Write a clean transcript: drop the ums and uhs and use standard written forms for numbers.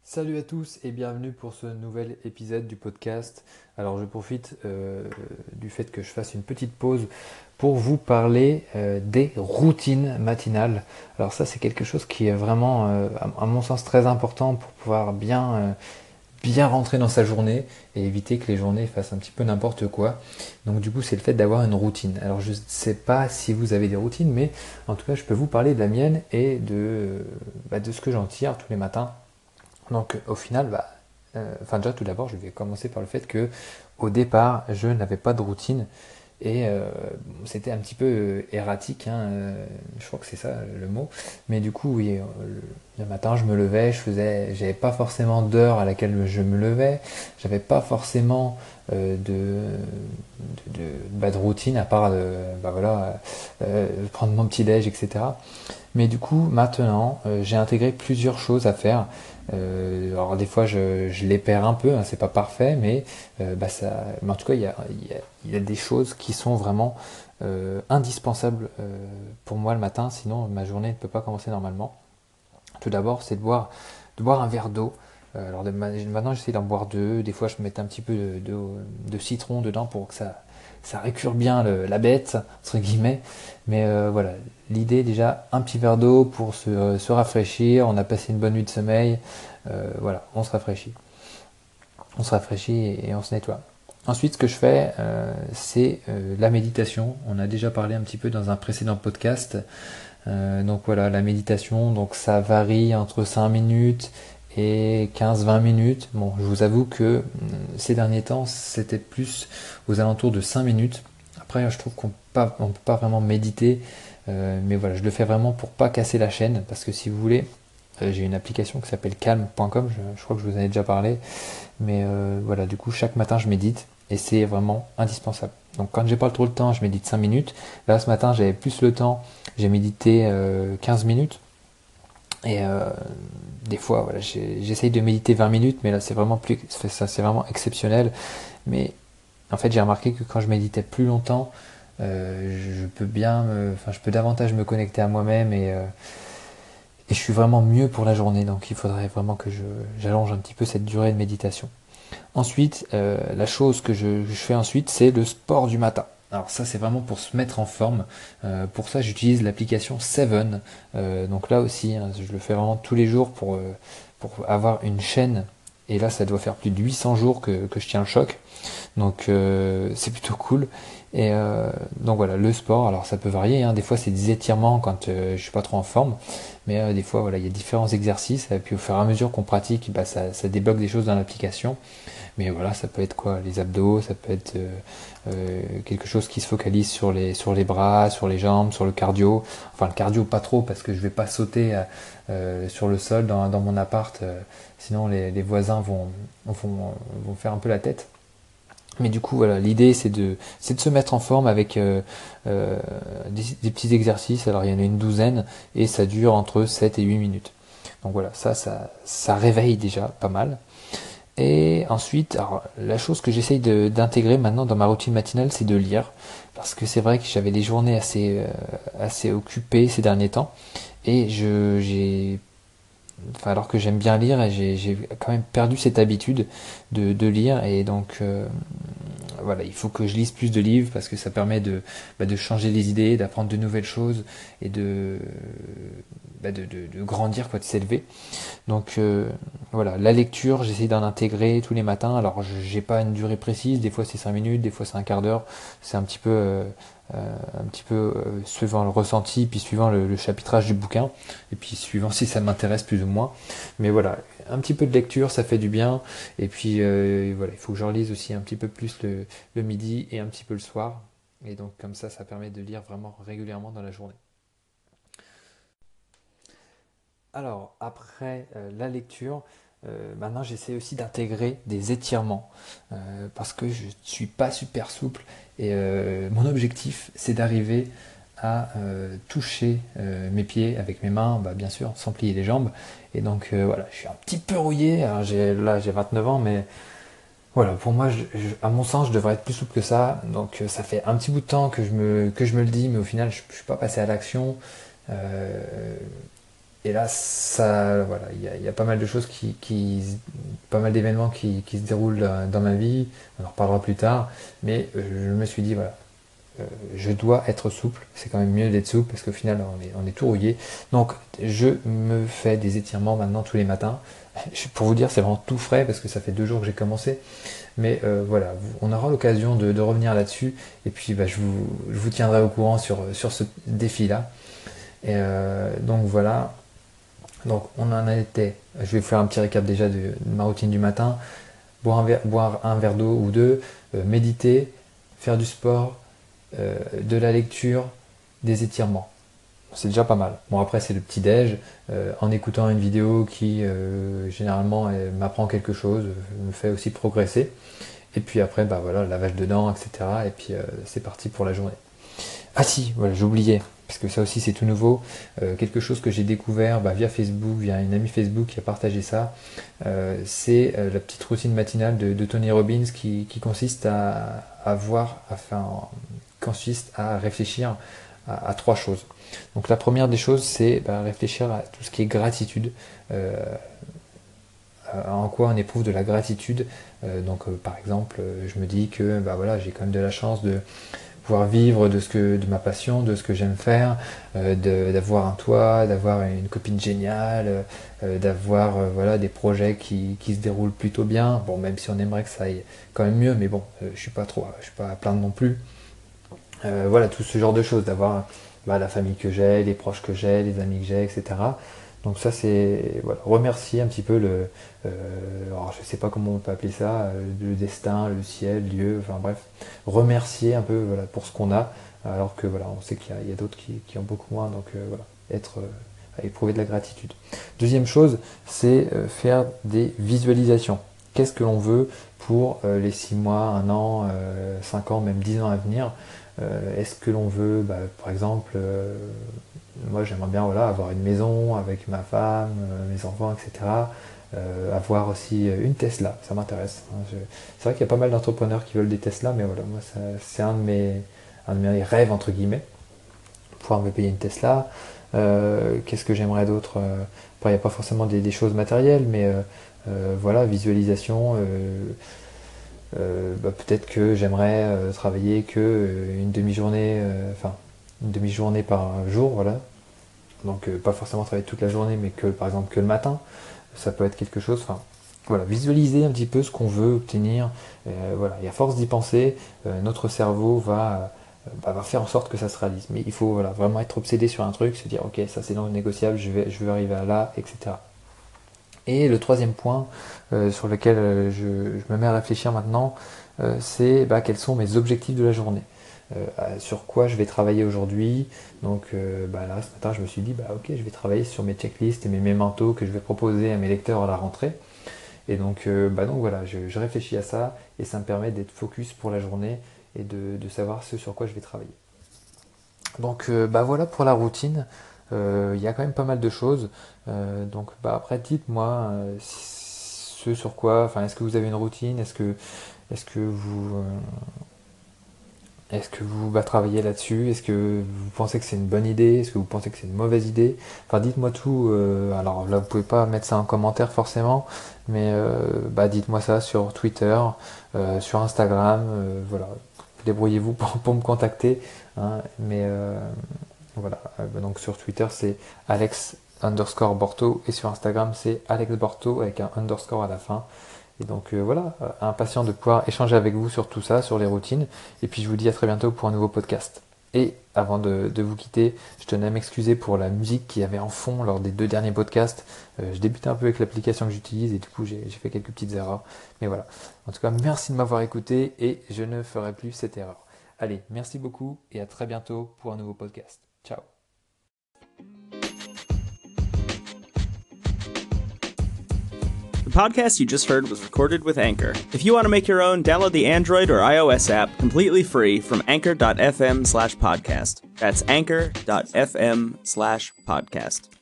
Salut à tous et bienvenue pour ce nouvel épisode du podcast. Alors je profite du fait que je fasse une petite pause pour vous parler des routines matinales. Alors ça c'est quelque chose qui est vraiment à mon sens très important pour pouvoir bien rentrer dans sa journée et éviter que les journées fassent un petit peu n'importe quoi. Donc du coup c'est le fait d'avoir une routine. Alors je ne sais pas si vous avez des routines, mais en tout cas je peux vous parler de la mienne et de ce que j'en tire tous les matins. Donc au final, déjà tout d'abord, je vais commencer par le fait que au départ, je n'avais pas de routine et c'était un petit peu erratique, hein, je crois que c'est ça le mot. Mais du coup, oui, le matin, je me levais, j'avais pas forcément d'heure à laquelle je me levais, j'avais pas forcément de routine à part prendre mon petit déj, etc. Mais du coup, maintenant, j'ai intégré plusieurs choses à faire. Alors des fois, je les perds un peu, hein, c'est pas parfait, mais en tout cas, il y a des choses qui sont vraiment indispensables pour moi le matin, sinon ma journée ne peut pas commencer normalement. Tout d'abord, c'est de boire un verre d'eau. Maintenant, j'essaie d'en boire deux. Des fois, je mets un petit peu de citron dedans pour que ça récure bien la bête, entre guillemets. Mais voilà, l'idée déjà, un petit verre d'eau pour se rafraîchir. On a passé une bonne nuit de sommeil. Voilà, on se rafraîchit. On se rafraîchit et on se nettoie. Ensuite, ce que je fais, c'est la méditation. On a déjà parlé un petit peu dans un précédent podcast. Donc voilà, la méditation, donc ça varie entre 5 minutes et 15-20 minutes. Bon, je vous avoue que ces derniers temps, c'était plus aux alentours de 5 minutes. Après, je trouve on peut pas vraiment méditer, mais voilà, je le fais vraiment pour pas casser la chaîne, parce que si vous voulez, j'ai une application qui s'appelle calm.com, je crois que je vous en ai déjà parlé, mais voilà, du coup, chaque matin, je médite, et c'est vraiment indispensable. Donc quand j'ai pas trop le temps, je médite 5 minutes. Là, ce matin, j'avais plus le temps, j'ai médité 15 minutes. Et des fois, voilà, j'essaye de méditer 20 minutes, mais là, c'est vraiment exceptionnel. Mais en fait, j'ai remarqué que quand je méditais plus longtemps, je peux davantage me connecter à moi-même et je suis vraiment mieux pour la journée. Donc, il faudrait vraiment que j'allonge un petit peu cette durée de méditation. Ensuite, la chose que je fais ensuite, c'est le sport du matin. Alors ça, c'est vraiment pour se mettre en forme. Pour ça, j'utilise l'application Seven. Donc là aussi, hein, je le fais vraiment tous les jours pour avoir une chaîne. Et là, ça doit faire plus de 800 jours que je tiens le choc. Donc c'est plutôt cool. Et donc voilà, le sport, alors ça peut varier, hein. Des fois c'est des étirements quand je suis pas trop en forme, mais des fois voilà, il y a différents exercices, et puis au fur et à mesure qu'on pratique, ça débloque des choses dans l'application. Mais voilà, ça peut être quoi? Les abdos, ça peut être quelque chose qui se focalise sur les bras, sur les jambes, sur le cardio. Enfin le cardio pas trop parce que je vais pas sauter sur le sol dans mon appart, sinon les voisins vont faire un peu la tête. Mais du coup, voilà, l'idée c'est de se mettre en forme avec des petits exercices. Alors il y en a une douzaine et ça dure entre 7 et 8 minutes. Donc voilà, ça réveille déjà pas mal. Et ensuite, alors, la chose que j'essaye d'intégrer maintenant dans ma routine matinale, c'est de lire. Parce que c'est vrai que j'avais des journées assez occupées ces derniers temps. Et alors que j'aime bien lire, j'ai quand même perdu cette habitude de lire. Et donc, voilà, il faut que je lise plus de livres parce que ça permet de changer les idées, d'apprendre de nouvelles choses et de grandir, quoi, de s'élever. Donc voilà, la lecture, j'essaie d'en intégrer tous les matins. Alors j'ai pas une durée précise, des fois c'est 5 minutes, des fois c'est un quart d'heure. C'est un petit peu suivant le ressenti, puis suivant le chapitrage du bouquin, et puis suivant si ça m'intéresse plus ou moins. Mais voilà, un petit peu de lecture, ça fait du bien. Et puis voilà, il faut que j'en lise aussi un petit peu plus le midi et un petit peu le soir. Et donc comme ça permet de lire vraiment régulièrement dans la journée. Alors, après la lecture, maintenant j'essaie aussi d'intégrer des étirements parce que je ne suis pas super souple et mon objectif c'est d'arriver à toucher mes pieds avec mes mains, bien sûr, sans plier les jambes. Et donc voilà, je suis un petit peu rouillé. Alors, j'ai 29 ans, mais voilà, pour moi, à mon sens, je devrais être plus souple que ça. Donc ça fait un petit bout de temps que je me le dis, mais au final, je ne suis pas passé à l'action. Et là, ça, voilà, il y a pas mal de choses pas mal d'événements qui se déroulent dans ma vie. On en reparlera plus tard. Mais je me suis dit, voilà, je dois être souple. C'est quand même mieux d'être souple parce qu'au final, on est tout rouillé. Donc, je me fais des étirements maintenant tous les matins. Pour vous dire, c'est vraiment tout frais parce que ça fait 2 jours que j'ai commencé. Mais voilà, on aura l'occasion de revenir là-dessus. Et puis, bah, je vous tiendrai au courant sur ce défi-là. Et donc voilà. Donc on en a été, je vais vous faire un petit récap déjà de ma routine du matin, boire un verre d'eau ou deux, méditer, faire du sport, de la lecture, des étirements. C'est déjà pas mal. Bon après c'est le petit déj, en écoutant une vidéo qui généralement m'apprend quelque chose, me fait aussi progresser. Et puis après bah voilà, lavage de dents, etc. Et puis c'est parti pour la journée. Ah si, voilà, j'ai oublié, parce que ça aussi c'est tout nouveau. Quelque chose que j'ai découvert via Facebook, via une amie Facebook qui a partagé ça. C'est la petite routine matinale de Tony Robbins qui consiste consiste à réfléchir à 3 choses. Donc la première des choses, c'est réfléchir à tout ce qui est gratitude. En quoi on éprouve de la gratitude. Par exemple, je me dis que voilà, j'ai quand même de la chance de pouvoir vivre de ma passion, de ce que j'aime faire, d'avoir un toit, d'avoir une copine géniale, d'avoir voilà, des projets qui se déroulent plutôt bien. Bon, même si on aimerait que ça aille quand même mieux, mais bon, je suis pas à plaindre non plus. Voilà, tout ce genre de choses, d'avoir la famille que j'ai, les proches que j'ai, les amis que j'ai, etc. Donc ça c'est voilà, remercier un petit peu alors je sais pas comment on peut appeler ça, le destin, le ciel, Dieu, enfin bref, remercier un peu voilà, pour ce qu'on a, alors que voilà, on sait qu'il y a d'autres qui ont beaucoup moins, donc voilà, à éprouver de la gratitude. Deuxième chose, c'est faire des visualisations. Qu'est-ce que l'on veut pour les 6 mois, 1 an, 5 ans, même 10 ans à venir? Est-ce que l'on veut, par exemple, moi j'aimerais bien voilà, avoir une maison avec ma femme, mes enfants, etc. Avoir aussi une Tesla, ça m'intéresse. C'est vrai qu'il y a pas mal d'entrepreneurs qui veulent des Tesla, mais voilà, moi c'est un de mes rêves, entre guillemets, pouvoir me payer une Tesla. Qu'est-ce que j'aimerais d'autre? Il n'y a pas forcément des choses matérielles, mais voilà, visualisation. Peut-être que j'aimerais travailler que une demi-journée par jour, voilà. Donc pas forcément travailler toute la journée, mais que par exemple que le matin, ça peut être quelque chose. Enfin, voilà, visualiser un petit peu ce qu'on veut obtenir. Voilà, et à force d'y penser, notre cerveau va faire en sorte que ça se réalise. Mais il faut voilà, vraiment être obsédé sur un truc, se dire ok, ça c'est non négociable, je veux arriver à là, etc. Et le troisième point sur lequel je me mets à réfléchir maintenant, c'est quels sont mes objectifs de la journée. Sur quoi je vais travailler aujourd'hui. Donc là, ce matin, je me suis dit, ok, je vais travailler sur mes checklists et mes mémentos que je vais proposer à mes lecteurs à la rentrée. Et donc voilà, je réfléchis à ça et ça me permet d'être focus pour la journée et de savoir ce sur quoi je vais travailler. Donc voilà pour la routine. Il y a quand même pas mal de choses. Donc après, dites-moi ce sur quoi. Enfin, est-ce que vous avez une routine? Est-ce que vous travaillez là-dessus? Est-ce que vous pensez que c'est une bonne idée? Est-ce que vous pensez que c'est une mauvaise idée? Enfin, dites-moi tout. Alors là, vous pouvez pas mettre ça en commentaire forcément, mais dites-moi ça sur Twitter, sur Instagram. Voilà, débrouillez-vous pour me contacter. Hein, mais voilà. Donc sur Twitter, c'est Alex_Borto et sur Instagram, c'est Alex Borto avec un underscore à la fin. Et donc voilà, impatient de pouvoir échanger avec vous sur tout ça, sur les routines. Et puis je vous dis à très bientôt pour un nouveau podcast. Et avant de vous quitter, je tenais à m'excuser pour la musique qu'il y avait en fond lors des 2 derniers podcasts. Je débutais un peu avec l'application que j'utilise et du coup j'ai fait quelques petites erreurs. Mais voilà. En tout cas, merci de m'avoir écouté et je ne ferai plus cette erreur. Allez, merci beaucoup et à très bientôt pour un nouveau podcast. Ciao. The podcast you just heard was recorded with Anchor. If you want to make your own, download the Android or iOS app completely free from anchor.fm/podcast. That's anchor.fm/podcast.